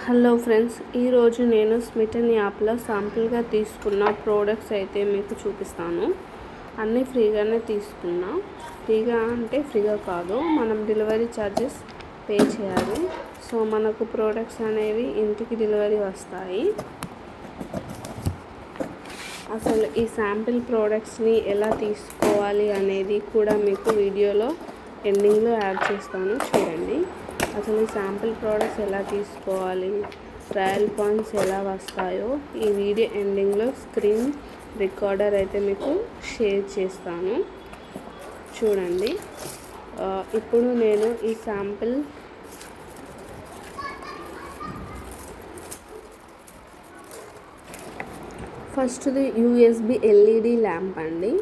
Hello friends, ఈరోజు నేను smitten యాప్లో శాంపుల్గా తీసుకున్న ప్రోడక్ట్స్ అయితే మీకు చూపిస్తాను. అన్నీ ఫ్రీగానే తీసుకున్నా. ఫ్రీగా అంటే ఫ్రీగా కాదు, మనం డెలివరీ ఛార్జెస్ పే చేయాలి. సో మనకు ప్రోడక్ట్స్ అనేవి ఇంటికి డెలివరీ వస్తాయి. అసలు ఈ శాంపిల్ ప్రోడక్ట్స్ని ఎలా తీసుకోవాలి అనేది కూడా మీకు వీడియోలో ఎండింగ్లో యాడ్ చేస్తాను, చూడండి. అసలు ఈ శాంపిల్ ప్రోడక్ట్స్ ఎలా తీసుకోవాలి, ట్రయల్ పాయింట్స్ ఎలా వస్తాయో ఈ వీడియో ఎండింగ్లో స్క్రీన్ రికార్డర్ అయితే మీకు షేర్ చేస్తాను, చూడండి. ఇప్పుడు నేను ఈ శాంపిల్ ఫస్ట్ది యూఎస్బి ఎల్ఈడి ల్యాంప్ అండి.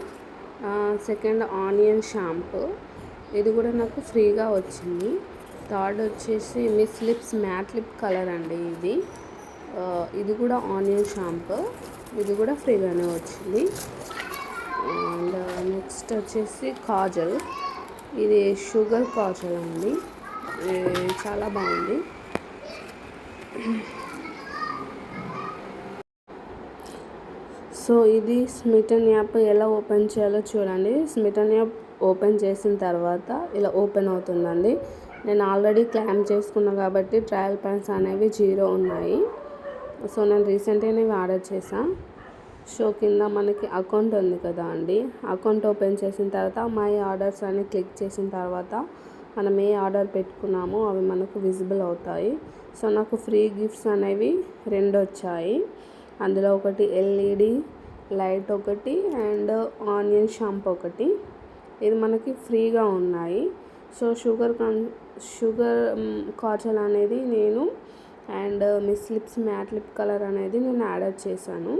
సెకండ్ ఆనియన్ షాంపూ, ఇది కూడా నాకు ఫ్రీగా వచ్చింది. థర్డ్ వచ్చేసి Miss lips matte lip colour అండి. ఇది కూడా ఆనియన్ షాంపూ, ఇది కూడా ఫ్రీగానే వచ్చింది. అండ్ నెక్స్ట్ వచ్చేసి కాజల్, ఇది షుగర్ కాజల్ అండి, చాలా బాగుంది. సో ఇది స్మిటన్ యాప్ ఎలా ఓపెన్ చేయాలో చూడండి. స్మిటన్ యాప్ ఓపెన్ చేసిన తర్వాత ఇలా ఓపెన్ అవుతుందండి. నేను ఆల్రెడీ క్లెయిమ్ చేసుకున్నా కాబట్టి ట్రయల్ పాయింట్స్ అనేవి 0 ఉన్నాయి. సో నేను రీసెంట్గానే ఆర్డర్ చేశాను. సో కింద మనకి అకౌంట్ ఉంది కదా అండి, అకౌంట్ ఓపెన్ చేసిన తర్వాత మై ఆర్డర్స్ అని క్లిక్ చేసిన తర్వాత మనం ఏ ఆర్డర్ పెట్టుకున్నామో అవి మనకు విజిబుల్ అవుతాయి. సో నాకు ఫ్రీ గిఫ్ట్స్ అనేవి 2 వచ్చాయి. అందులో ఒకటి ఎల్ఈడి లైట్ ఒకటి అండ్ ఆనియన్ షాంపూ ఒకటి, ఇది మనకి ఫ్రీగా ఉన్నాయి. సో షుగర్ కాజల్ అనేది నేను and Miss lips matte lip colour అనేది నేను యాడ్ చేశాను.